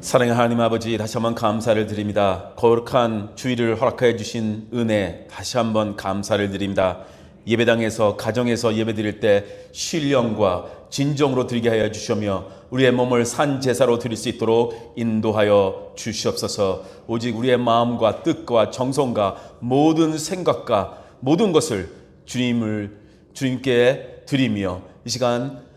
사랑의 하나님 아버지, 다시 한번 감사를 드립니다. 거룩한 주일을 허락하여 주신 은혜 다시 한번 감사를 드립니다. 예배당에서 가정에서 예배드릴 때 신령과 진정으로 드리게 하여 주시며 우리의 몸을 산 제사로 드릴 수 있도록 인도하여 주시옵소서. 오직 우리의 마음과 뜻과 정성과 모든 생각과 모든 것을 주님께 드리며 이 시간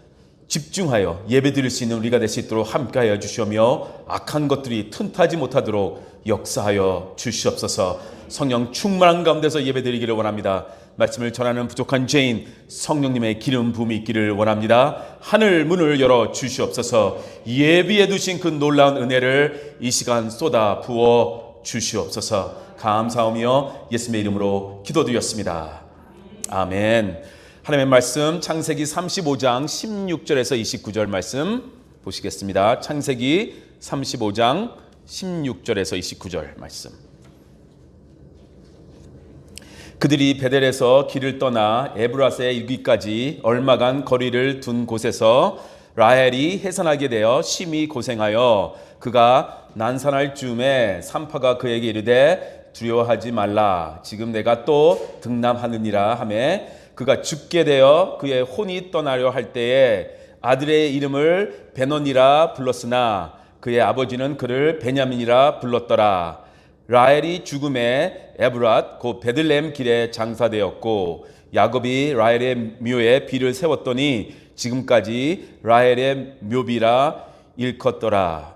집중하여 예배드릴 수 있는 우리가 될 수 있도록 함께하여 주시며 악한 것들이 틈타지 못하도록 역사하여 주시옵소서. 성령 충만한 가운데서 예배드리기를 원합니다. 말씀을 전하는 부족한 죄인 성령님의 기름 부음이 있기를 원합니다. 하늘 문을 열어 주시옵소서. 예비해 두신 그 놀라운 은혜를 이 시간 쏟아 부어 주시옵소서. 감사하며 예수님의 이름으로 기도드렸습니다. 아멘. 하나님의 말씀 창세기 35장 16절에서 29절 말씀 보시겠습니다. 창세기 35장 16절에서 29절 말씀. 그들이 베델에서 길을 떠나 에브라스에 이르기까지 얼마간 거리를 둔 곳에서 라헬이 해산하게 되어 심히 고생하여 그가 난산할 즈음에 산파가 그에게 이르되 두려워하지 말라. 지금 내가 또 등남하느니라 하매 그가 죽게 되어 그의 혼이 떠나려 할 때에 아들의 이름을 베논이라 불렀으나 그의 아버지는 그를 베냐민이라 불렀더라. 라헬이 죽음에 에브랏 곧 베들레헴 길에 장사되었고 야곱이 라헬의 묘에 비를 세웠더니 지금까지 라헬의 묘비라 일컫더라.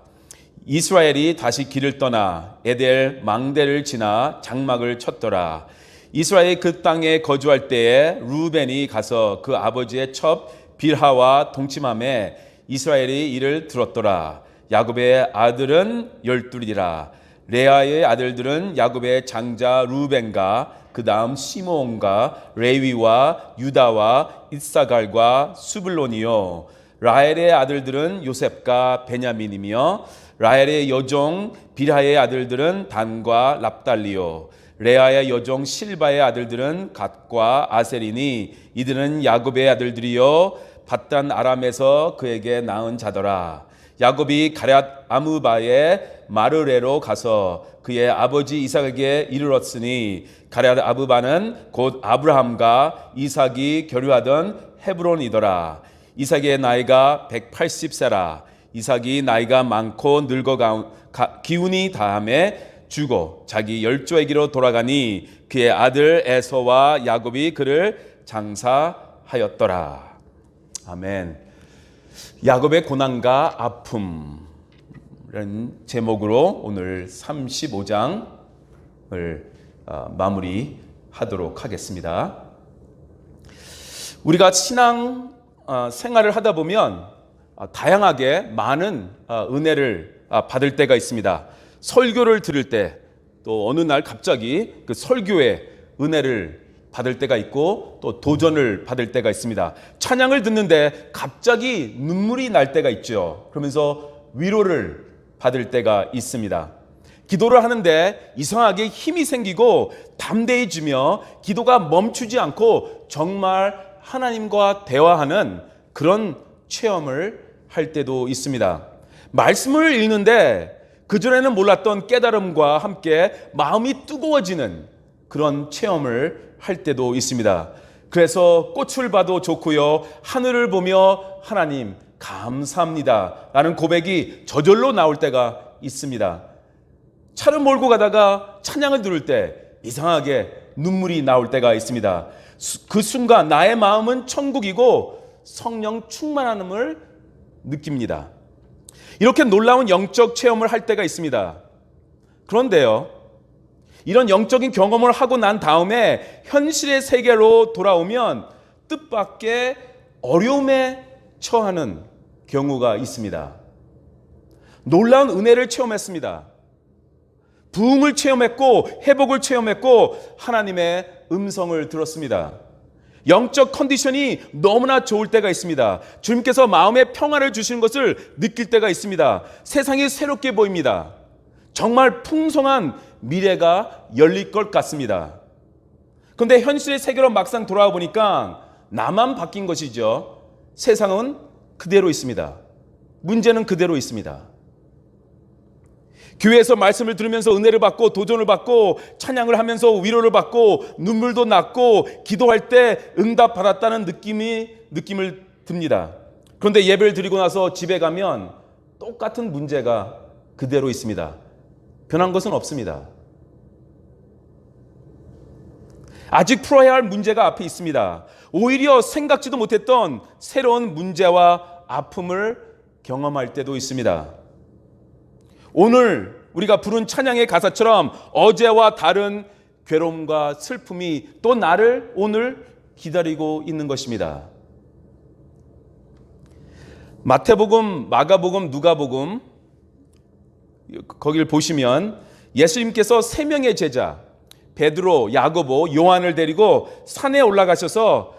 이스라엘이 다시 길을 떠나 에델 망대를 지나 장막을 쳤더라. 이스라엘이 그 땅에 거주할 때에 루벤이 가서 그 아버지의 첩 빌하와 동침함에 이스라엘이 이를 들었더라. 야곱의 아들은 12이라. 레아의 아들들은 야곱의 장자 루벤과 그 다음 시므온과 레위와 유다와 이사갈과 수블론이요. 라헬의 아들들은 요셉과 베냐민이며 라헬의 여종 빌하의 아들들은 단과 납달리요. 레아의 여종 실바의 아들들은 갓과 아셀이니 이들은 야곱의 아들들이요 밧단 아람에서 그에게 낳은 자더라. 야곱이 가랴 아므바의 마르레로 가서 그의 아버지 이삭에게 이르렀으니 가랴 아므바는 곧 아브라함과 이삭이 교류하던 헤브론이더라. 이삭의 나이가 180세라. 이삭이 나이가 많고 늙어 기운이 다함에 죽어 자기 열조에게로 돌아가니 그의 아들 에서와 야곱이 그를 장사하였더라. 아멘. 야곱의 고난과 아픔 이런 제목으로 오늘 35장을 마무리하도록 하겠습니다. 우리가 신앙 생활을 하다 보면 다양하게 많은 은혜를 받을 때가 있습니다. 설교를 들을 때 또 어느 날 갑자기 그 설교의 은혜를 받을 때가 있고 또 도전을 받을 때가 있습니다. 찬양을 듣는데 갑자기 눈물이 날 때가 있죠. 그러면서 위로를 받을 때가 있습니다. 기도를 하는데 이상하게 힘이 생기고 담대해지며 기도가 멈추지 않고 정말 하나님과 대화하는 그런 체험을 할 때도 있습니다. 말씀을 읽는데 그전에는 몰랐던 깨달음과 함께 마음이 뜨거워지는 그런 체험을 할 때도 있습니다. 그래서 꽃을 봐도 좋고요. 하늘을 보며 하나님 감사합니다 라는 고백이 저절로 나올 때가 있습니다. 차를 몰고 가다가 찬양을 들을 때 이상하게 눈물이 나올 때가 있습니다. 그 순간 나의 마음은 천국이고 성령 충만함을 느낍니다. 이렇게 놀라운 영적 체험을 할 때가 있습니다. 그런데요, 이런 영적인 경험을 하고 난 다음에 현실의 세계로 돌아오면 뜻밖의 어려움에 처하는 경우가 있습니다. 놀라운 은혜를 체험했습니다. 부흥을 체험했고 회복을 체험했고 하나님의 음성을 들었습니다. 영적 컨디션이 너무나 좋을 때가 있습니다. 주님께서 마음의 평안을 주시는 것을 느낄 때가 있습니다. 세상이 새롭게 보입니다. 정말 풍성한 미래가 열릴 것 같습니다. 그런데 현실의 세계로 막상 돌아와 보니까 나만 바뀐 것이죠. 세상은 그대로 있습니다. 문제는 그대로 있습니다. 교회에서 말씀을 들으면서 은혜를 받고 도전을 받고 찬양을 하면서 위로를 받고 눈물도 났고 기도할 때 응답 받았다는 느낌을 듭니다. 그런데 예배를 드리고 나서 집에 가면 똑같은 문제가 그대로 있습니다. 변한 것은 없습니다. 아직 풀어야 할 문제가 앞에 있습니다. 오히려 생각지도 못했던 새로운 문제와 아픔을 경험할 때도 있습니다. 오늘 우리가 부른 찬양의 가사처럼 어제와 다른 괴로움과 슬픔이 또 나를 오늘 기다리고 있는 것입니다. 마태복음, 마가복음, 누가복음 거기를 보시면 예수님께서 세 명의 제자 베드로, 야고보, 요한을 데리고 산에 올라가셔서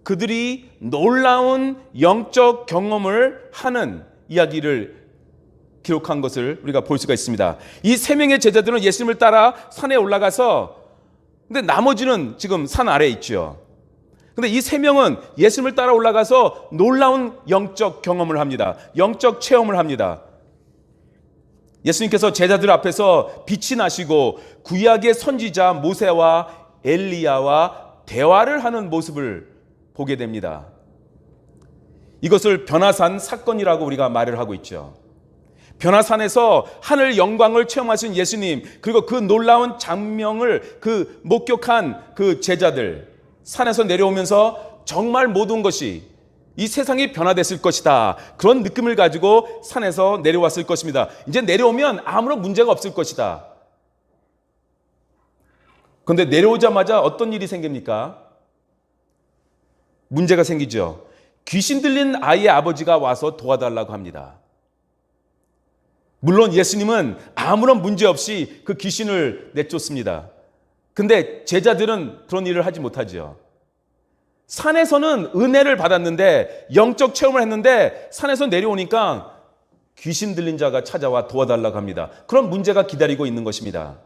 그들이 놀라운 영적 경험을 하는 이야기를 기록한 것을 우리가 볼 수가 있습니다. 이 세 명의 제자들은 예수님을 따라 산에 올라가서 근데 나머지는 지금 산 아래에 있죠. 근데 이 세 명은 예수님을 따라 올라가서 놀라운 영적 경험을 합니다. 영적 체험을 합니다. 예수님께서 제자들 앞에서 빛이 나시고 구약의 선지자 모세와 엘리야와 대화를 하는 모습을 보게 됩니다. 이것을 변화산 사건이라고 우리가 말을 하고 있죠. 변화산에서 하늘 영광을 체험하신 예수님, 그리고 그 놀라운 장면을 목격한 그 제자들, 산에서 내려오면서 정말 모든 것이 이 세상이 변화됐을 것이다. 그런 느낌을 가지고 산에서 내려왔을 것입니다. 이제 내려오면 아무런 문제가 없을 것이다. 그런데 내려오자마자 어떤 일이 생깁니까? 문제가 생기죠. 귀신 들린 아이의 아버지가 와서 도와달라고 합니다. 물론 예수님은 아무런 문제 없이 그 귀신을 내쫓습니다. 근데 제자들은 그런 일을 하지 못하죠. 산에서는 은혜를 받았는데 영적 체험을 했는데 산에서 내려오니까 귀신 들린 자가 찾아와 도와달라고 합니다. 그런 문제가 기다리고 있는 것입니다.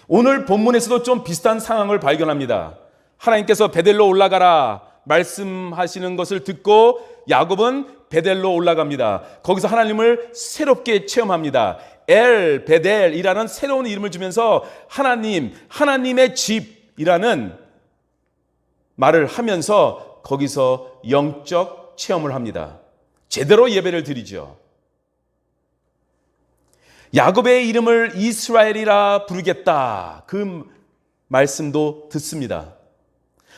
오늘 본문에서도 좀 비슷한 상황을 발견합니다. 하나님께서 베델로 올라가라 말씀하시는 것을 듣고 야곱은 베델로 올라갑니다. 거기서 하나님을 새롭게 체험합니다. 엘 베델이라는 새로운 이름을 주면서 하나님의 집이라는 말을 하면서 거기서 영적 체험을 합니다. 제대로 예배를 드리죠. 야곱의 이름을 이스라엘이라 부르겠다. 그 말씀도 듣습니다.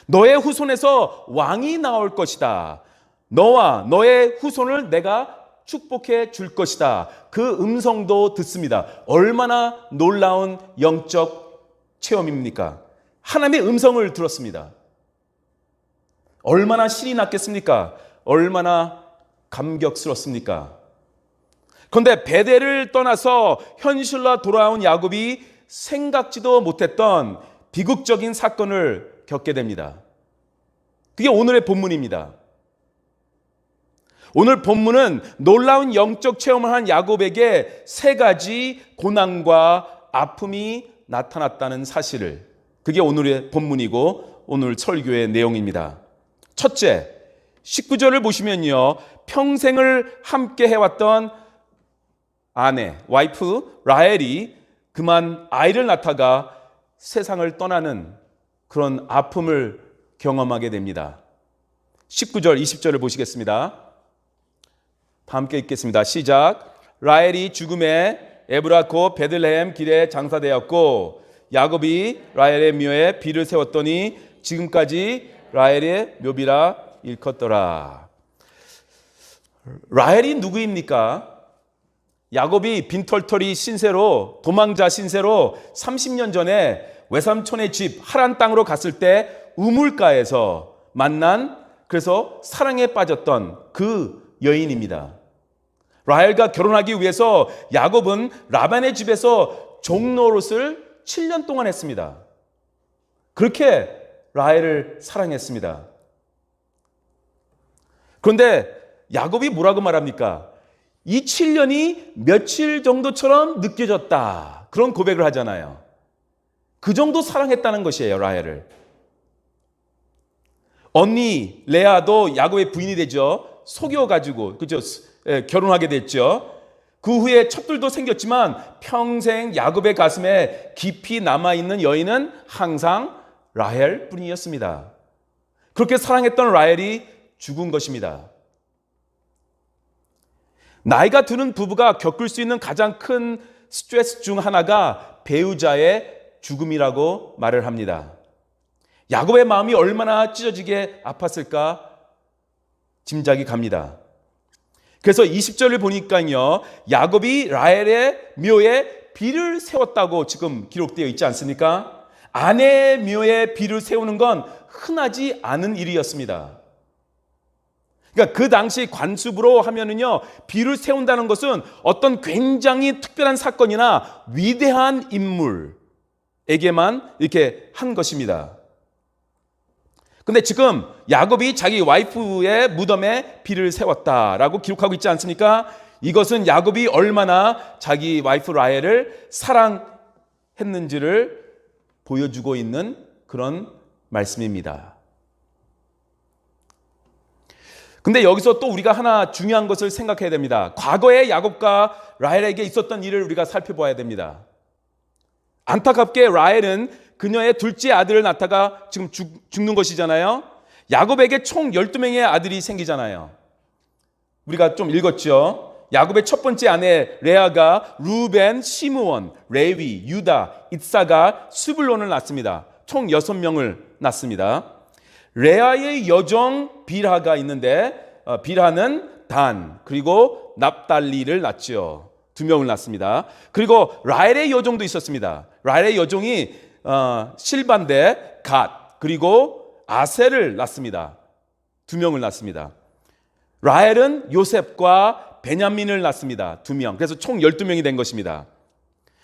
너의 후손에서 왕이 나올 것이다. 너와 너의 후손을 내가 축복해 줄 것이다. 그 음성도 듣습니다. 얼마나 놀라운 영적 체험입니까? 하나님의 음성을 들었습니다. 얼마나 신이 났겠습니까? 얼마나 감격스럽습니까? 그런데 베델을 떠나서 현실로 돌아온 야곱이 생각지도 못했던 비극적인 사건을 겪게 됩니다. 그게 오늘의 본문입니다. 오늘 본문은 놀라운 영적 체험을 한 야곱에게 세 가지 고난과 아픔이 나타났다는 사실을, 그게 오늘의 본문이고 오늘 설교의 내용입니다. 첫째, 19절을 보시면요, 평생을 함께 해왔던 아내, 와이프 라헬이 그만 아이를 낳다가 세상을 떠나는 그런 아픔을 경험하게 됩니다. 19절, 20절을 보시겠습니다. 다 함께 읽겠습니다. 시작. 라헬이 죽음에 에브라고 베들레헴 길에 장사되었고 야곱이 라헬의 묘에 비를 세웠더니 지금까지 라헬의 묘비라 일컫더라. 라헬이 누구입니까? 야곱이 빈털터리 신세로, 도망자 신세로 30년 전에 외삼촌의 집 하란 땅으로 갔을 때 우물가에서 만난, 그래서 사랑에 빠졌던 그 여인입니다. 라헬과 결혼하기 위해서 야곱은 라반의 집에서 종노릇을 7년 동안 했습니다. 그렇게 라헬을 사랑했습니다. 그런데 야곱이 뭐라고 말합니까? 이 7년이 며칠 정도처럼 느껴졌다. 그런 고백을 하잖아요. 그 정도 사랑했다는 것이에요, 라헬을. 언니 레아도 야곱의 부인이 되죠. 속여가지고, 그죠? 결혼하게 됐죠. 그 후에 첩들도 생겼지만 평생 야곱의 가슴에 깊이 남아있는 여인은 항상 라헬 뿐이었습니다. 그렇게 사랑했던 라헬이 죽은 것입니다. 나이가 드는 부부가 겪을 수 있는 가장 큰 스트레스 중 하나가 배우자의 죽음이라고 말을 합니다. 야곱의 마음이 얼마나 찢어지게 아팠을까 짐작이 갑니다. 그래서 20절을 보니까요, 야곱이 라헬의 묘에 비를 세웠다고 지금 기록되어 있지 않습니까? 아내의 묘에 비를 세우는 건 흔하지 않은 일이었습니다. 그러니까 그 당시 관습으로 하면은요, 비를 세운다는 것은 어떤 굉장히 특별한 사건이나 위대한 인물에게만 이렇게 한 것입니다. 근데 지금 야곱이 자기 와이프의 무덤에 비를 세웠다라고 기록하고 있지 않습니까? 이것은 야곱이 얼마나 자기 와이프 라헬을 사랑했는지를 보여주고 있는 그런 말씀입니다. 근데 여기서 또 우리가 하나 중요한 것을 생각해야 됩니다. 과거에 야곱과 라헬에게 있었던 일을 우리가 살펴봐야 됩니다. 안타깝게 라헬은 그녀의 둘째 아들을 낳다가 지금 죽는 것이잖아요. 야곱에게 총 12명의 아들이 생기잖아요. 우리가 좀 읽었죠. 야곱의 첫 번째 아내 레아가 루벤, 시므온, 레위, 유다, 이사가, 스불론을 낳습니다. 총 6명을 낳습니다. 레아의 여종 빌하가 있는데 빌하는 단 그리고 납달리를 낳죠. 2명을 낳습니다. 그리고 라헬의 여종도 있었습니다. 라헬의 여종이 실반데 갓 그리고 아셀을 낳습니다. 2명을 낳습니다. 라헬은 요셉과 베냐민을 낳습니다. 2명. 그래서 총 12명이 된 것입니다.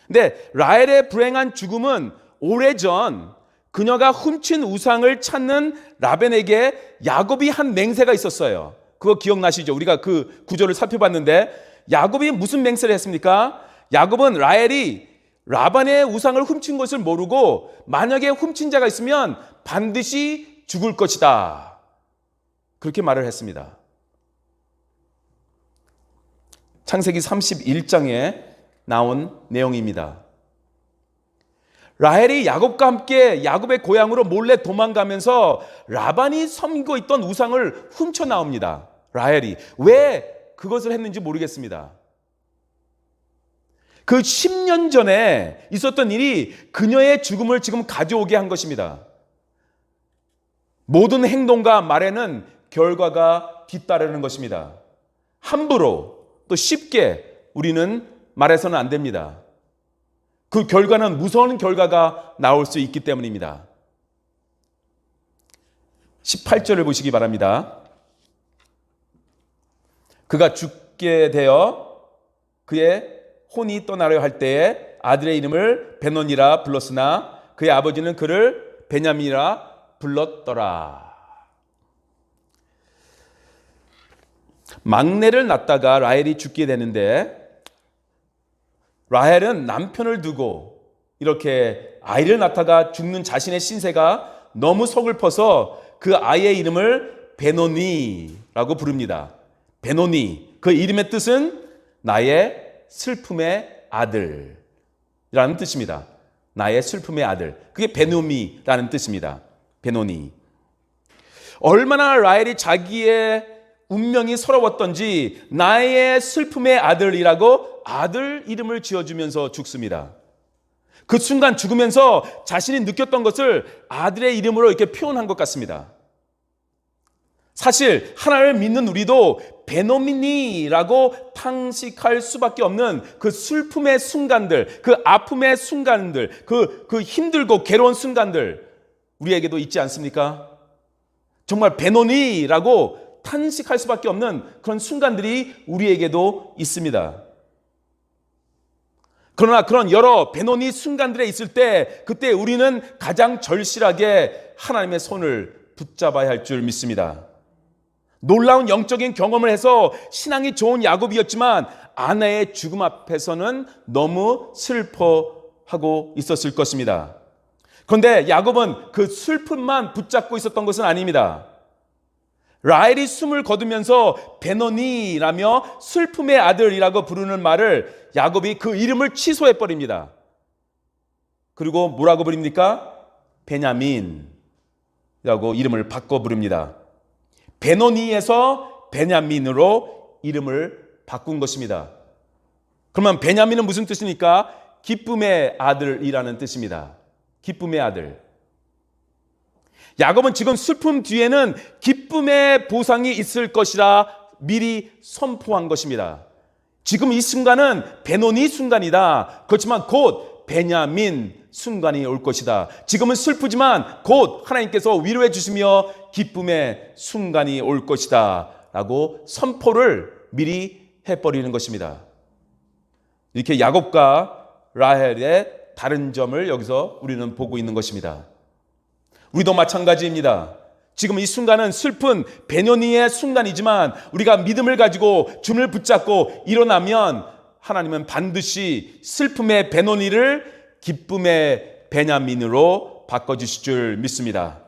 근데 라헬의 불행한 죽음은 오래전 그녀가 훔친 우상을 찾는 라벤에게 야곱이 한 맹세가 있었어요. 그거 기억나시죠? 우리가 그 구절을 살펴봤는데 야곱이 무슨 맹세를 했습니까? 야곱은 라헬이 라반의 우상을 훔친 것을 모르고 만약에 훔친 자가 있으면 반드시 죽을 것이다. 그렇게 말을 했습니다. 창세기 31장에 나온 내용입니다. 라헬이 야곱과 함께 야곱의 고향으로 몰래 도망가면서 라반이 섬기고 있던 우상을 훔쳐 나옵니다. 라헬이 왜 그것을 했는지 모르겠습니다. 그 10년 전에 있었던 일이 그녀의 죽음을 지금 가져오게 한 것입니다. 모든 행동과 말에는 결과가 뒤따르는 것입니다. 함부로 또 쉽게 우리는 말해서는 안 됩니다. 그 결과는 무서운 결과가 나올 수 있기 때문입니다. 18절을 보시기 바랍니다. 그가 죽게 되어 그의 혼이 떠나려 할 때에 아들의 이름을 베논이라 불렀으나 그의 아버지는 그를 베냐민이라 불렀더라. 막내를 낳다가 라헬이 죽게 되는데 라헬은 남편을 두고 이렇게 아이를 낳다가 죽는 자신의 신세가 너무 서글퍼서 그 아이의 이름을 베노니라고 부릅니다. 베노니, 그 이름의 뜻은 나의 슬픔의 아들이라는 뜻입니다. 나의 슬픔의 아들. 그게 베노미라는 뜻입니다. 베노니. 얼마나 라헬이 자기의 운명이 서러웠던지 나의 슬픔의 아들이라고 아들 이름을 지어주면서 죽습니다. 그 순간 죽으면서 자신이 느꼈던 것을 아들의 이름으로 이렇게 표현한 것 같습니다. 사실 하나님을 믿는 우리도 베노미니라고 탄식할 수밖에 없는 그 슬픔의 순간들, 그 아픔의 순간들, 그 힘들고 괴로운 순간들 우리에게도 있지 않습니까? 정말 베노니라고 탄식할 수밖에 없는 그런 순간들이 우리에게도 있습니다. 그러나 그런 여러 베노니 순간들에 있을 때 그때 우리는 가장 절실하게 하나님의 손을 붙잡아야 할 줄 믿습니다. 놀라운 영적인 경험을 해서 신앙이 좋은 야곱이었지만 아내의 죽음 앞에서는 너무 슬퍼하고 있었을 것입니다. 그런데 야곱은 그 슬픔만 붙잡고 있었던 것은 아닙니다. 라헬이 숨을 거두면서 베노니라며 슬픔의 아들이라고 부르는 말을 야곱이 그 이름을 취소해 버립니다. 그리고 뭐라고 부릅니까? 베냐민이라고 이름을 바꿔 부릅니다. 베노니에서 베냐민으로 이름을 바꾼 것입니다. 그러면 베냐민은 무슨 뜻입니까? 기쁨의 아들이라는 뜻입니다. 기쁨의 아들. 야곱은 지금 슬픔 뒤에는 기쁨의 보상이 있을 것이라 미리 선포한 것입니다. 지금 이 순간은 베노니 순간이다. 그렇지만 곧 베냐민 순간이 올 것이다. 지금은 슬프지만 곧 하나님께서 위로해 주시며 기쁨의 순간이 올 것이다 라고 선포를 미리 해버리는 것입니다. 이렇게 야곱과 라헬의 다른 점을 여기서 우리는 보고 있는 것입니다. 우리도 마찬가지입니다. 지금 이 순간은 슬픈 베냐민의 순간이지만 우리가 믿음을 가지고 주님을 붙잡고 일어나면 하나님은 반드시 슬픔의 베노니를 기쁨의 베냐민으로 바꿔주실 줄 믿습니다.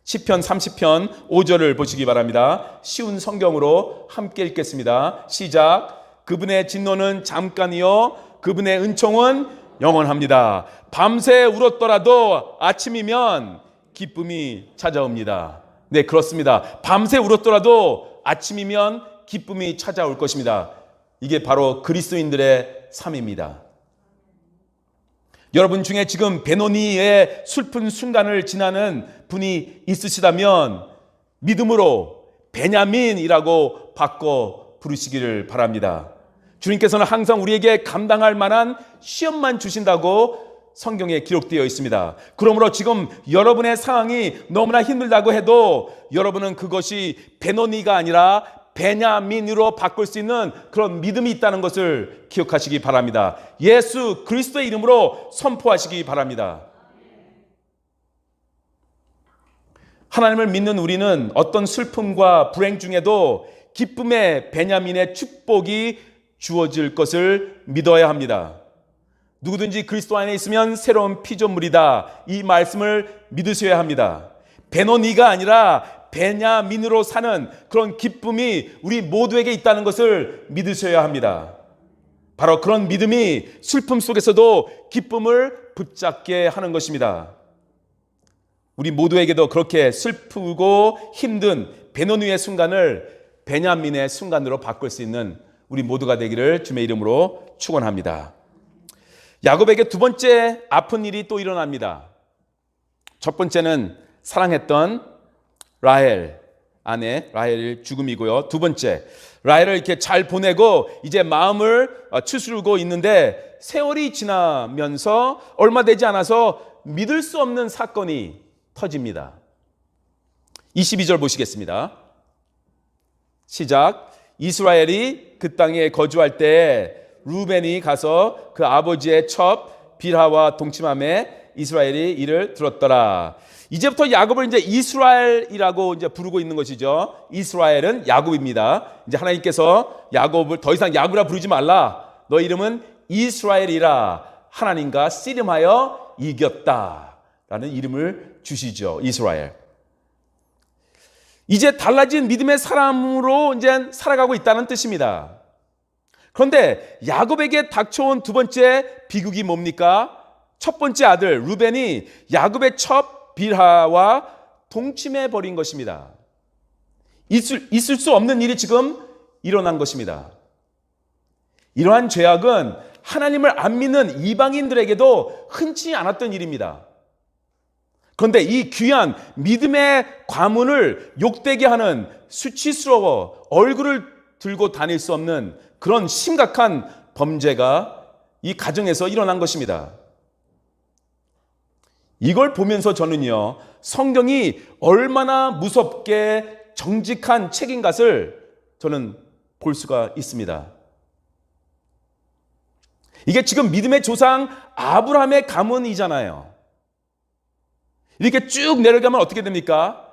시편 30편 5절을 보시기 바랍니다. 쉬운 성경으로 함께 읽겠습니다. 시작. 그분의 진노는 잠깐이요 그분의 은총은 영원합니다. 밤새 울었더라도 아침이면 기쁨이 찾아옵니다. 네, 그렇습니다. 밤새 울었더라도 아침이면 기쁨이 찾아올 것입니다. 이게 바로 그리스도인들의 삶입니다. 여러분 중에 지금 베노니의 슬픈 순간을 지나는 분이 있으시다면 믿음으로 베냐민이라고 바꿔 부르시기를 바랍니다. 주님께서는 항상 우리에게 감당할 만한 시험만 주신다고 성경에 기록되어 있습니다. 그러므로 지금 여러분의 상황이 너무나 힘들다고 해도 여러분은 그것이 베노니가 아니라 베냐민으로 바꿀 수 있는 그런 믿음이 있다는 것을 기억하시기 바랍니다. 예수 그리스도의 이름으로 선포하시기 바랍니다. 하나님을 믿는 우리는 어떤 슬픔과 불행 중에도 기쁨의 베냐민의 축복이 주어질 것을 믿어야 합니다. 누구든지 그리스도 안에 있으면 새로운 피조물이다. 이 말씀을 믿으셔야 합니다. 베노니가 아니라 베냐민으로 사는 그런 기쁨이 우리 모두에게 있다는 것을 믿으셔야 합니다. 바로 그런 믿음이 슬픔 속에서도 기쁨을 붙잡게 하는 것입니다. 우리 모두에게도 그렇게 슬프고 힘든 베노니의 순간을 베냐민의 순간으로 바꿀 수 있는 우리 모두가 되기를 주님의 이름으로 축원합니다. 야곱에게 두 번째 아픈 일이 또 일어납니다. 첫 번째는 사랑했던 라헬 아내 라헬의 죽음이고요. 두 번째, 라헬을 이렇게 잘 보내고 이제 마음을 추스르고 있는데 세월이 지나면서 얼마 되지 않아서 믿을 수 없는 사건이 터집니다. 22절 보시겠습니다. 시작. 이스라엘이 그 땅에 거주할 때 루벤이 가서 그 아버지의 첩 빌하와 동침함에 이스라엘이 이를 들었더라. 이제부터 야곱을 이제 이스라엘이라고 이제 부르고 있는 것이죠. 이스라엘은 야곱입니다. 이제 하나님께서 야곱을 더 이상 야곱이라 부르지 말라. 너 이름은 이스라엘이라. 하나님과 씨름하여 이겼다라는 이름을 주시죠. 이스라엘. 이제 달라진 믿음의 사람으로 이제 살아가고 있다는 뜻입니다. 그런데 야곱에게 닥쳐온 두 번째 비극이 뭡니까? 첫 번째 아들 루벤이 야곱의 첩 빌하와 동침해 버린 것입니다. 있을 수 없는 일이 지금 일어난 것입니다. 이러한 죄악은 하나님을 안 믿는 이방인들에게도 흔치 않았던 일입니다. 그런데 이 귀한 믿음의 과문을 욕되게 하는 수치스러워 얼굴을 들고 다닐 수 없는 그런 심각한 범죄가 이 가정에서 일어난 것입니다. 이걸 보면서 저는요, 성경이 얼마나 무섭게 정직한 책인 것을 저는 볼 수가 있습니다. 이게 지금 믿음의 조상 아브라함의 가문이잖아요. 이렇게 쭉 내려가면 어떻게 됩니까?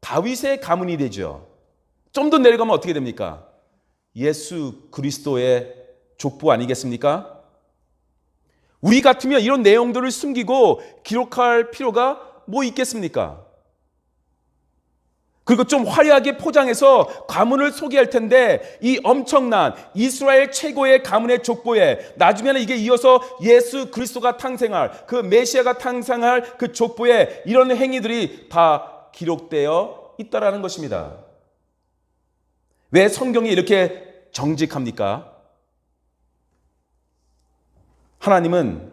다윗의 가문이 되죠. 좀 더 내려가면 어떻게 됩니까? 예수 그리스도의 족보 아니겠습니까? 우리 같으면 이런 내용들을 숨기고 기록할 필요가 뭐 있겠습니까? 그리고 좀 화려하게 포장해서 가문을 소개할 텐데 이 엄청난 이스라엘 최고의 가문의 족보에 나중에는 이게 이어서 예수 그리스도가 탄생할 그 메시아가 탄생할 그 족보에 이런 행위들이 다 기록되어 있다라는 것입니다. 왜 성경이 이렇게 정직합니까? 하나님은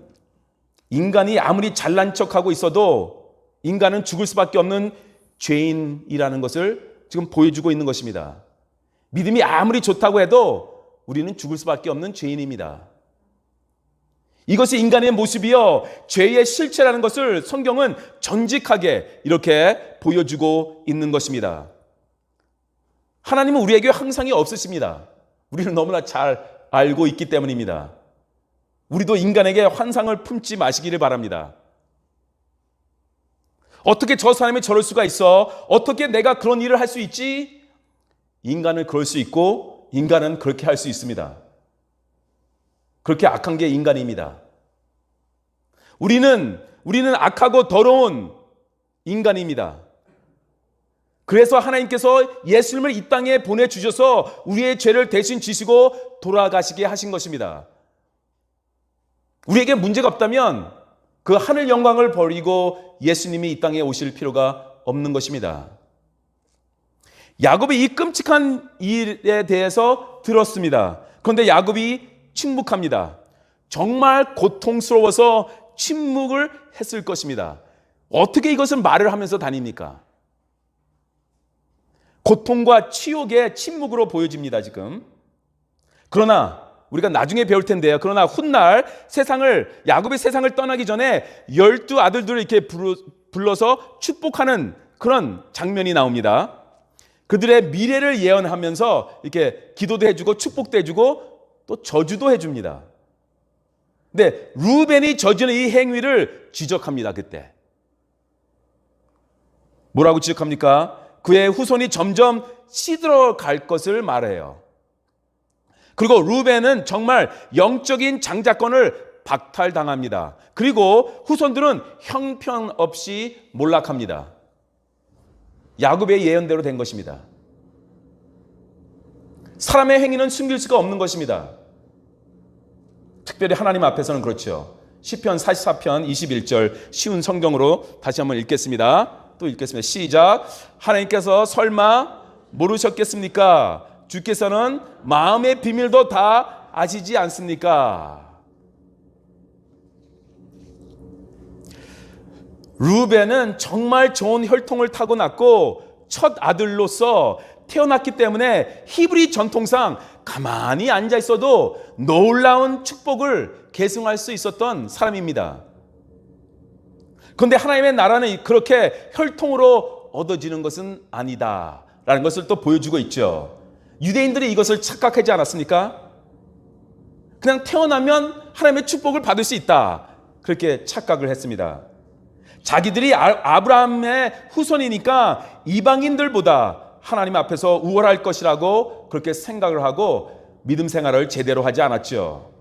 인간이 아무리 잘난 척하고 있어도 인간은 죽을 수밖에 없는 죄인이라는 것을 지금 보여주고 있는 것입니다. 믿음이 아무리 좋다고 해도 우리는 죽을 수밖에 없는 죄인입니다. 이것이 인간의 모습이요 죄의 실체라는 것을 성경은 정직하게 이렇게 보여주고 있는 것입니다. 하나님은 우리에게 환상이 없으십니다. 우리는 너무나 잘 알고 있기 때문입니다. 우리도 인간에게 환상을 품지 마시기를 바랍니다. 어떻게 저 사람이 저럴 수가 있어? 어떻게 내가 그런 일을 할 수 있지? 인간은 그럴 수 있고 인간은 그렇게 할 수 있습니다. 그렇게 악한 게 인간입니다. 우리는 악하고 더러운 인간입니다. 그래서 하나님께서 예수님을 이 땅에 보내주셔서 우리의 죄를 대신 지시고 돌아가시게 하신 것입니다. 우리에게 문제가 없다면 그 하늘 영광을 버리고 예수님이 이 땅에 오실 필요가 없는 것입니다. 야곱이 이 끔찍한 일에 대해서 들었습니다. 그런데 야곱이 침묵합니다. 정말 고통스러워서 침묵을 했을 것입니다. 어떻게 이것을 말을 하면서 다닙니까? 고통과 치욕의 침묵으로 보여집니다, 지금. 그러나 우리가 나중에 배울 텐데요. 그러나 훗날 야곱이 세상을 떠나기 전에 12 아들들을 이렇게 불러서 축복하는 그런 장면이 나옵니다. 그들의 미래를 예언하면서 이렇게 기도도 해주고 축복도 해주고 또 저주도 해줍니다. 근데 루벤이 저지른 이 행위를 지적합니다. 그때 뭐라고 지적합니까? 그의 후손이 점점 시들어갈 것을 말해요. 그리고 루벤은 정말 영적인 장자권을 박탈당합니다. 그리고 후손들은 형편없이 몰락합니다. 야곱의 예언대로 된 것입니다. 사람의 행위는 숨길 수가 없는 것입니다. 특별히 하나님 앞에서는 그렇죠. 시편 44편 21절 쉬운 성경으로 다시 한번 읽겠습니다. 또 읽겠습니다. 시작. 하나님께서 설마 모르셨겠습니까? 주께서는 마음의 비밀도 다 아시지 않습니까? 루벤은 정말 좋은 혈통을 타고났고 첫 아들로서 태어났기 때문에 히브리 전통상 가만히 앉아 있어도 놀라운 축복을 계승할 수 있었던 사람입니다. 그런데 하나님의 나라는 그렇게 혈통으로 얻어지는 것은 아니다라는 것을 또 보여주고 있죠. 유대인들이 이것을 착각하지 않았습니까? 그냥 태어나면 하나님의 축복을 받을 수 있다. 그렇게 착각을 했습니다. 자기들이 아브라함의 후손이니까 이방인들보다 하나님 앞에서 우월할 것이라고 그렇게 생각을 하고 믿음 생활을 제대로 하지 않았죠.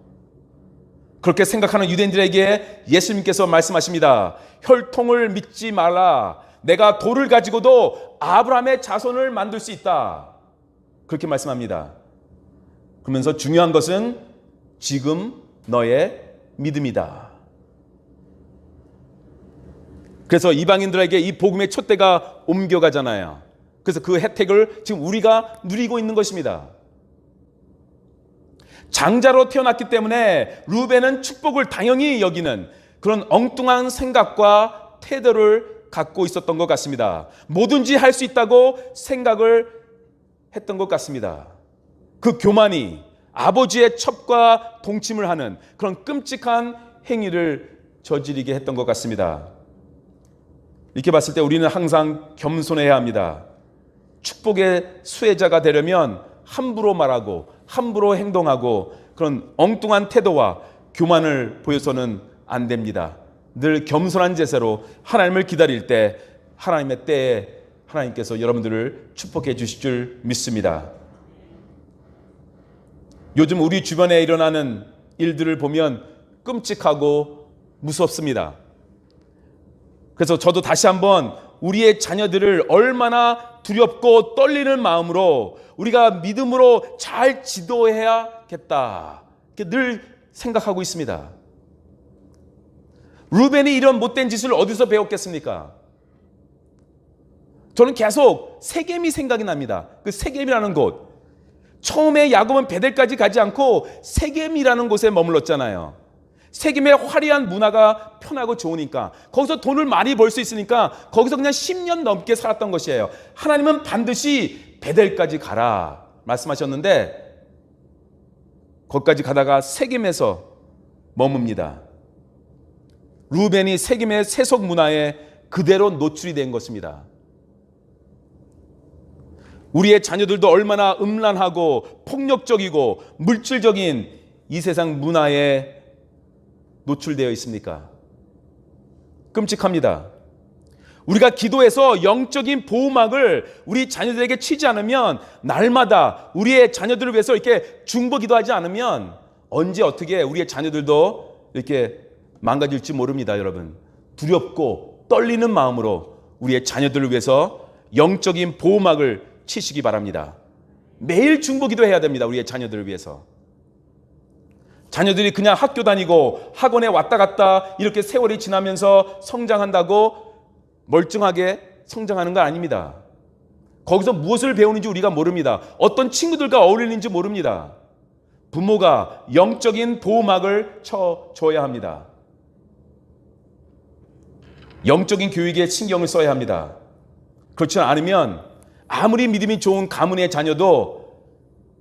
그렇게 생각하는 유대인들에게 예수님께서 말씀하십니다. 혈통을 믿지 말라. 내가 돌을 가지고도 아브라함의 자손을 만들 수 있다. 그렇게 말씀합니다. 그러면서 중요한 것은 지금 너의 믿음이다. 그래서 이방인들에게 이 복음의 촛대가 옮겨가잖아요. 그래서 그 혜택을 지금 우리가 누리고 있는 것입니다. 장자로 태어났기 때문에 루벤은 축복을 당연히 여기는 그런 엉뚱한 생각과 태도를 갖고 있었던 것 같습니다. 뭐든지 할 수 있다고 생각을 했던 것 같습니다. 그 교만이 아버지의 첩과 동침을 하는 그런 끔찍한 행위를 저지르게 했던 것 같습니다. 이렇게 봤을 때 우리는 항상 겸손해야 합니다. 축복의 수혜자가 되려면 함부로 말하고 함부로 행동하고 그런 엉뚱한 태도와 교만을 보여서는 안 됩니다. 늘 겸손한 자세로 하나님을 기다릴 때 하나님의 때에 하나님께서 여러분들을 축복해 주실 줄 믿습니다. 요즘 우리 주변에 일어나는 일들을 보면 끔찍하고 무섭습니다. 그래서 저도 다시 한번 우리의 자녀들을 얼마나 두렵고 떨리는 마음으로 우리가 믿음으로 잘 지도해야겠다, 이렇게 늘 생각하고 있습니다. 루벤이 이런 못된 짓을 어디서 배웠겠습니까? 저는 계속 세겜이 생각이 납니다. 그 세겜이라는 곳, 처음에 야곱은 베델까지 가지 않고 세겜이라는 곳에 머물렀잖아요. 세겜의 화려한 문화가 편하고 좋으니까, 거기서 돈을 많이 벌 수 있으니까 거기서 그냥 10년 넘게 살았던 것이에요. 하나님은 반드시 베델까지 가라 말씀하셨는데 거기까지 가다가 세겜에서 머뭅니다. 루벤이 세겜의 세속 문화에 그대로 노출이 된 것입니다. 우리의 자녀들도 얼마나 음란하고 폭력적이고 물질적인 이 세상 문화에 노출되어 있습니까? 끔찍합니다. 우리가 기도해서 영적인 보호막을 우리 자녀들에게 치지 않으면, 날마다 우리의 자녀들을 위해서 이렇게 중보 기도하지 않으면 언제 어떻게 우리의 자녀들도 이렇게 망가질지 모릅니다. 여러분, 두렵고 떨리는 마음으로 우리의 자녀들을 위해서 영적인 보호막을 치시기 바랍니다. 매일 중보 기도해야 됩니다. 우리의 자녀들을 위해서. 자녀들이 그냥 학교 다니고 학원에 왔다 갔다 이렇게 세월이 지나면서 성장한다고 멀쩡하게 성장하는 건 아닙니다. 거기서 무엇을 배우는지 우리가 모릅니다. 어떤 친구들과 어울리는지 모릅니다. 부모가 영적인 보호막을 쳐줘야 합니다. 영적인 교육에 신경을 써야 합니다. 그렇지 않으면 아무리 믿음이 좋은 가문의 자녀도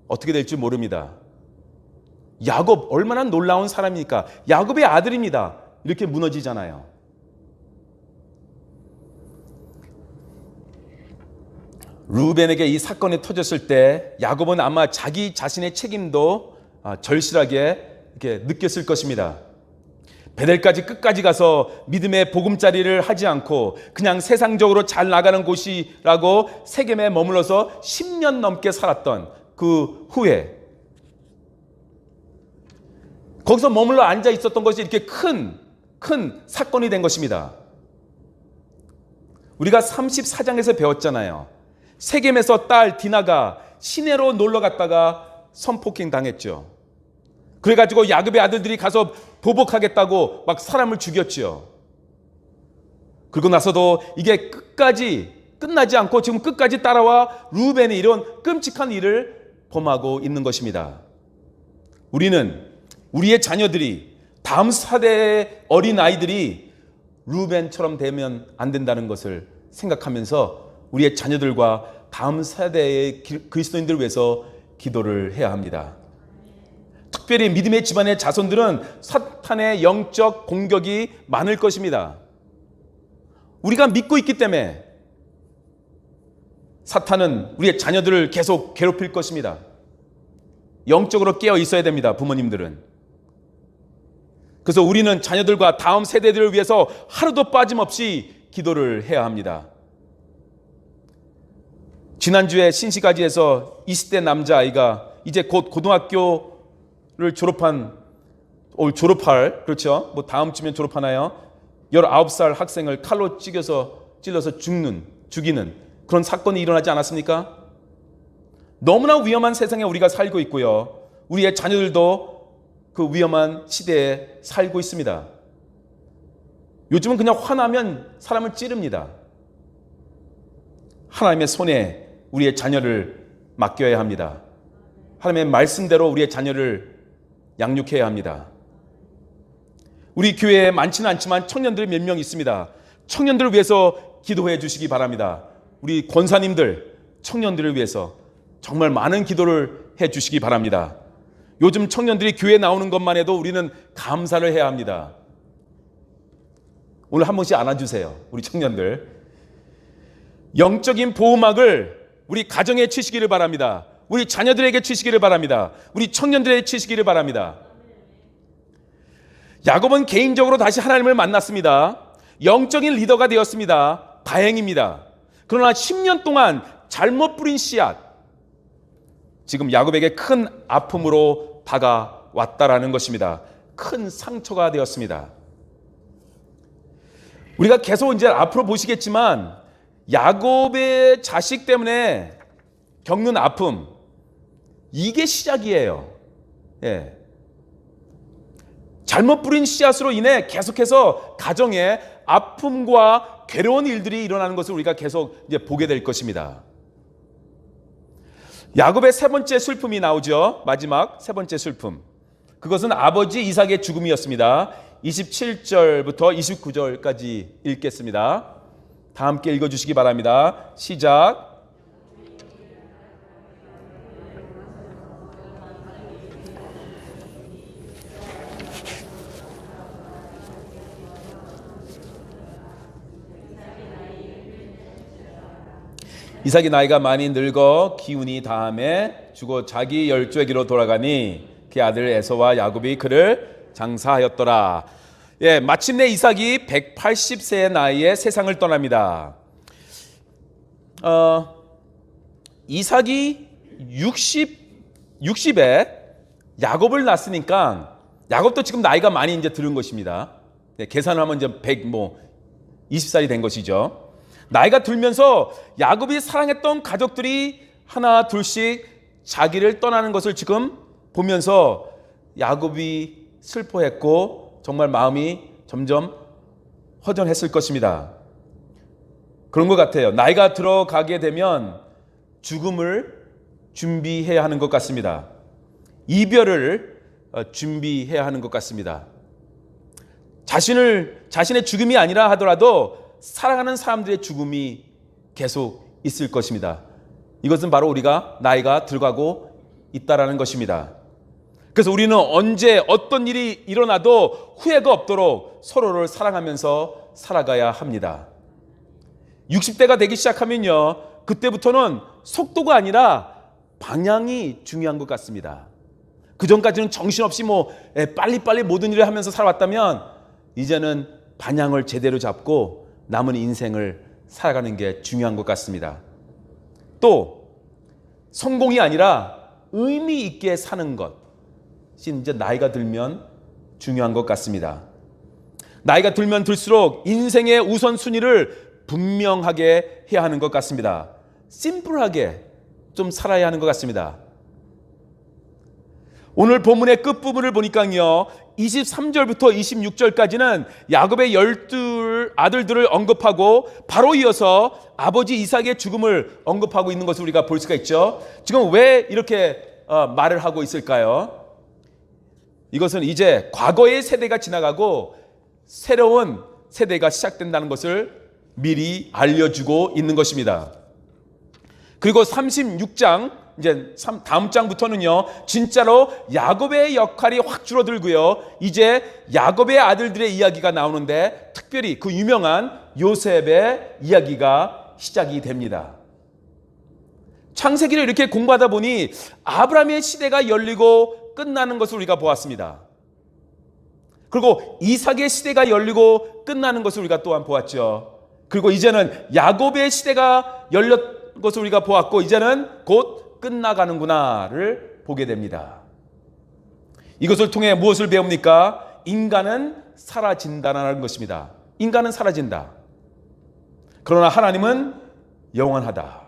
어떻게 될지 모릅니다. 야곱 얼마나 놀라운 사람입니까? 야곱의 아들입니다. 이렇게 무너지잖아요. 루벤에게 이 사건이 터졌을 때 야곱은 아마 자기 자신의 책임도 절실하게 이렇게 느꼈을 것입니다. 베델까지 끝까지 가서 믿음의 보금자리를 하지 않고 그냥 세상적으로 잘 나가는 곳이라고 세겜에 머물러서 10년 넘게 살았던 그 후에 거기서 머물러 앉아 있었던 것이 이렇게 큰 사건이 된 것입니다. 우리가 34장에서 배웠잖아요. 세겜에서 딸 디나가 시내로 놀러 갔다가 성폭행 당했죠. 그래가지고 야곱의 아들들이 가서 보복하겠다고 막 사람을 죽였죠. 그리고 나서도 이게 끝나지 않고 지금 끝까지 따라와 루벤이 이런 끔찍한 일을 범하고 있는 것입니다. 우리는 우리의 자녀들이, 다음 세대의 어린 아이들이 루벤처럼 되면 안 된다는 것을 생각하면서 우리의 자녀들과 다음 세대의 그리스도인들을 위해서 기도를 해야 합니다. 특별히 믿음의 집안의 자손들은 사탄의 영적 공격이 많을 것입니다. 우리가 믿고 있기 때문에 사탄은 우리의 자녀들을 계속 괴롭힐 것입니다. 영적으로 깨어 있어야 됩니다. 부모님들은. 그래서 우리는 자녀들과 다음 세대들을 위해서 하루도 빠짐없이 기도를 해야 합니다. 지난주에 신시가지에서 20대 남자아이가 이제 곧 고등학교를 졸업할, 그렇죠? 뭐 다음 주면 졸업하나요? 19살 학생을 칼로 찔러서 죽이는 그런 사건이 일어나지 않았습니까? 너무나 위험한 세상에 우리가 살고 있고요. 우리의 자녀들도 그 위험한 시대에 살고 있습니다. 요즘은 그냥 화나면 사람을 찌릅니다. 하나님의 손에 우리의 자녀를 맡겨야 합니다. 하나님의 말씀대로 우리의 자녀를 양육해야 합니다. 우리 교회에 많지는 않지만 청년들이 몇 명 있습니다. 청년들을 위해서 기도해 주시기 바랍니다. 우리 권사님들, 청년들을 위해서 정말 많은 기도를 해 주시기 바랍니다. 요즘 청년들이 교회에 나오는 것만 해도 우리는 감사를 해야 합니다. 오늘 한 번씩 안아주세요. 우리 청년들. 영적인 보호막을 우리 가정에 치시기를 바랍니다. 우리 자녀들에게 치시기를 바랍니다. 우리 청년들에게 치시기를 바랍니다. 야곱은 개인적으로 다시 하나님을 만났습니다. 영적인 리더가 되었습니다. 다행입니다. 그러나 10년 동안 잘못 뿌린 씨앗, 지금 야곱에게 큰 아픔으로 다가왔다라는 것입니다. 큰 상처가 되었습니다. 우리가 계속 이제 앞으로 보시겠지만 야곱의 자식 때문에 겪는 아픔, 이게 시작이에요. 예. 잘못 뿌린 씨앗으로 인해 계속해서 가정에 아픔과 괴로운 일들이 일어나는 것을 우리가 계속 이제 보게 될 것입니다. 야곱의 세 번째 슬픔이 나오죠. 마지막 세 번째 슬픔. 그것은 아버지 이삭의 죽음이었습니다. 27절부터 29절까지 읽겠습니다. 다 함께 읽어주시기 바랍니다. 시작. 이삭이 나이가 많이 늙어 기운이 다함에 죽어 자기 열조에게로 돌아가니 그 아들 에서와 야곱이 그를 장사하였더라. 예, 마침내 이삭이 180세의 나이에 세상을 떠납니다. 이삭이 60에 야곱을 낳았으니까 야곱도 지금 나이가 많이 이제 들은 것입니다. 예, 계산하면 이제 20살이 된 것이죠. 나이가 들면서 야곱이 사랑했던 가족들이 하나 둘씩 자기를 떠나는 것을 지금 보면서 야곱이 슬퍼했고 정말 마음이 점점 허전했을 것입니다. 그런 것 같아요. 나이가 들어가게 되면 죽음을 준비해야 하는 것 같습니다. 이별을 준비해야 하는 것 같습니다. 자신의 죽음이 아니라 하더라도 사랑하는 사람들의 죽음이 계속 있을 것입니다. 이것은 바로 우리가 나이가 들어가고 있다라는 것입니다. 그래서 우리는 언제 어떤 일이 일어나도 후회가 없도록 서로를 사랑하면서 살아가야 합니다. 60대가 되기 시작하면요, 그때부터는 속도가 아니라 방향이 중요한 것 같습니다. 그 전까지는 정신없이 빨리빨리 모든 일을 하면서 살아왔다면 이제는 방향을 제대로 잡고 남은 인생을 살아가는 게 중요한 것 같습니다. 또 성공이 아니라 의미 있게 사는 것이 이제 나이가 들면 중요한 것 같습니다. 나이가 들면 들수록 인생의 우선순위를 분명하게 해야 하는 것 같습니다. 심플하게 좀 살아야 하는 것 같습니다. 오늘 본문의 끝부분을 보니까요, 23절부터 26절까지는 야곱의 12 아들들을 언급하고 바로 이어서 아버지 이삭의 죽음을 언급하고 있는 것을 우리가 볼 수가 있죠. 지금 왜 이렇게 말을 하고 있을까요? 이것은 이제 과거의 세대가 지나가고 새로운 세대가 시작된다는 것을 미리 알려주고 있는 것입니다. 그리고 36장 이제 다음 장부터는요, 진짜로 야곱의 역할이 확 줄어들고요, 이제 야곱의 아들들의 이야기가 나오는데 특별히 그 유명한 요셉의 이야기가 시작이 됩니다. 창세기를 이렇게 공부하다 보니 아브라함의 시대가 열리고 끝나는 것을 우리가 보았습니다. 그리고 이삭의 시대가 열리고 끝나는 것을 우리가 또한 보았죠. 그리고 이제는 야곱의 시대가 열렸 것을 우리가 보았고 이제는 곧 끝나가는구나를 보게 됩니다. 이것을 통해 무엇을 배웁니까? 인간은 사라진다는 것입니다. 인간은 사라진다. 그러나 하나님은 영원하다.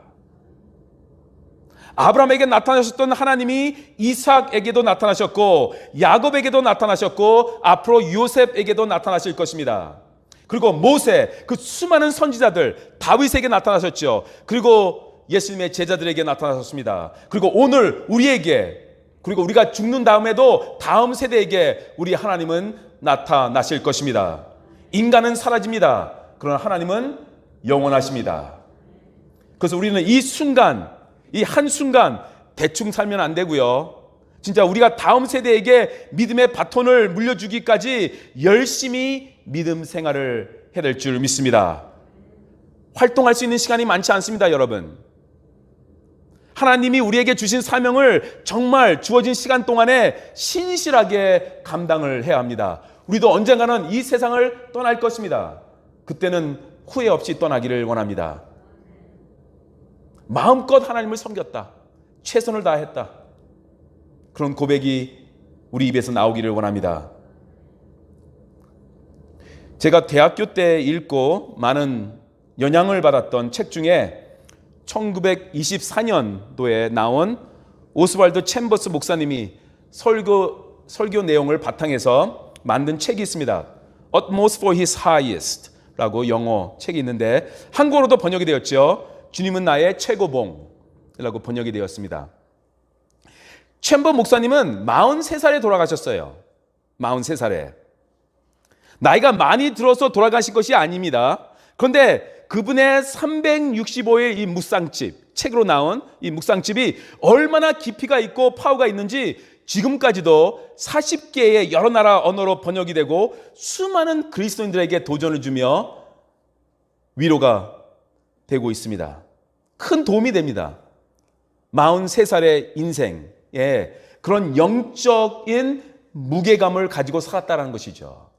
아브라함에게 나타나셨던 하나님이 이삭에게도 나타나셨고 야곱에게도 나타나셨고 앞으로 요셉에게도 나타나실 것입니다. 그리고 모세, 그 수많은 선지자들, 다윗에게 나타나셨죠. 그리고 예수님의 제자들에게 나타나셨습니다. 그리고 오늘 우리에게, 그리고 우리가 죽는 다음에도 다음 세대에게 우리 하나님은 나타나실 것입니다. 인간은 사라집니다. 그러나 하나님은 영원하십니다. 그래서 우리는 이 순간, 이 한순간 대충 살면 안 되고요, 진짜 우리가 다음 세대에게 믿음의 바톤을 물려주기까지 열심히 믿음 생활을 해야 될 줄 믿습니다. 활동할 수 있는 시간이 많지 않습니다, 여러분. 하나님이 우리에게 주신 사명을 정말 주어진 시간 동안에 신실하게 감당을 해야 합니다. 우리도 언젠가는 이 세상을 떠날 것입니다. 그때는 후회 없이 떠나기를 원합니다. 마음껏 하나님을 섬겼다, 최선을 다했다, 그런 고백이 우리 입에서 나오기를 원합니다. 제가 대학교 때 읽고 많은 영향을 받았던 책 중에 1924년도에 나온 오스왈드 챔버스 목사님이 설교 내용을 바탕해서 만든 책이 있습니다. Utmost for His Highest 라고 영어 책이 있는데 한국어로도 번역이 되었죠. 주님은 나의 최고봉이라고 번역이 되었습니다. 챔버 목사님은 43살에 돌아가셨어요. 43살에. 나이가 많이 들어서 돌아가신 것이 아닙니다. 그런데 그분의 365일 이 묵상집, 책으로 나온 이 묵상집이 얼마나 깊이가 있고 파워가 있는지 지금까지도 40개의 여러 나라 언어로 번역이 되고 수많은 그리스도인들에게 도전을 주며 위로가 되고 있습니다. 큰 도움이 됩니다. 43살의 인생에 그런 영적인 무게감을 가지고 살았다는 것이죠.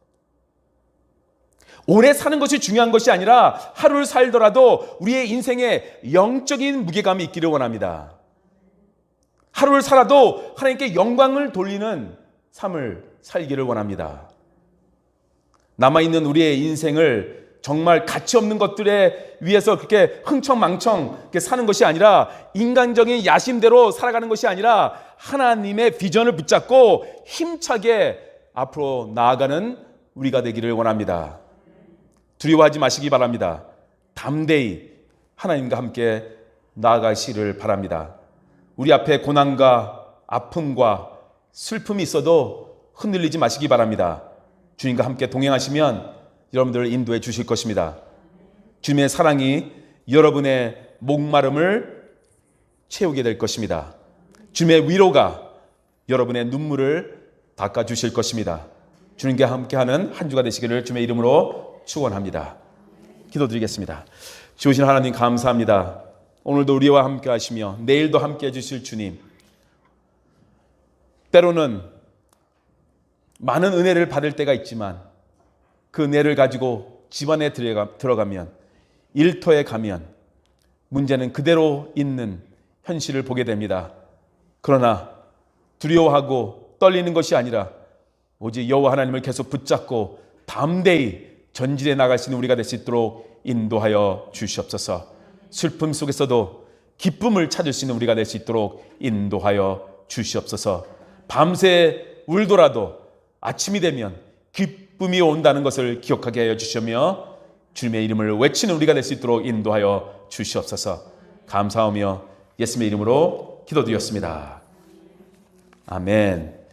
오래 사는 것이 중요한 것이 아니라 하루를 살더라도 우리의 인생에 영적인 무게감이 있기를 원합니다. 하루를 살아도 하나님께 영광을 돌리는 삶을 살기를 원합니다. 남아있는 우리의 인생을 정말 가치 없는 것들에 위해서 그렇게 흥청망청 그렇게 사는 것이 아니라 인간적인 야심대로 살아가는 것이 아니라 하나님의 비전을 붙잡고 힘차게 앞으로 나아가는 우리가 되기를 원합니다. 두려워하지 마시기 바랍니다. 담대히 하나님과 함께 나아가시기를 바랍니다. 우리 앞에 고난과 아픔과 슬픔이 있어도 흔들리지 마시기 바랍니다. 주님과 함께 동행하시면 여러분들을 인도해 주실 것입니다. 주님의 사랑이 여러분의 목마름을 채우게 될 것입니다. 주님의 위로가 여러분의 눈물을 닦아 주실 것입니다. 주님과 함께하는 한 주가 되시기를 주님의 이름으로 축원합니다. 기도드리겠습니다. 주신 하나님 감사합니다. 오늘도 우리와 함께 하시며 내일도 함께 해주실 주님, 때로는 많은 은혜를 받을 때가 있지만 그 은혜를 가지고 집안에 들어가면, 일터에 가면 문제는 그대로 있는 현실을 보게 됩니다. 그러나 두려워하고 떨리는 것이 아니라 오직 여호와 하나님을 계속 붙잡고 담대히 전진해 나갈 수 있는 우리가 될 수 있도록 인도하여 주시옵소서. 슬픔 속에서도 기쁨을 찾을 수 있는 우리가 될 수 있도록 인도하여 주시옵소서. 밤새 울더라도 아침이 되면 기쁨이 온다는 것을 기억하게 하여 주시며 주님의 이름을 외치는 우리가 될 수 있도록 인도하여 주시옵소서. 감사하며 예수님의 이름으로 기도드렸습니다. 아멘.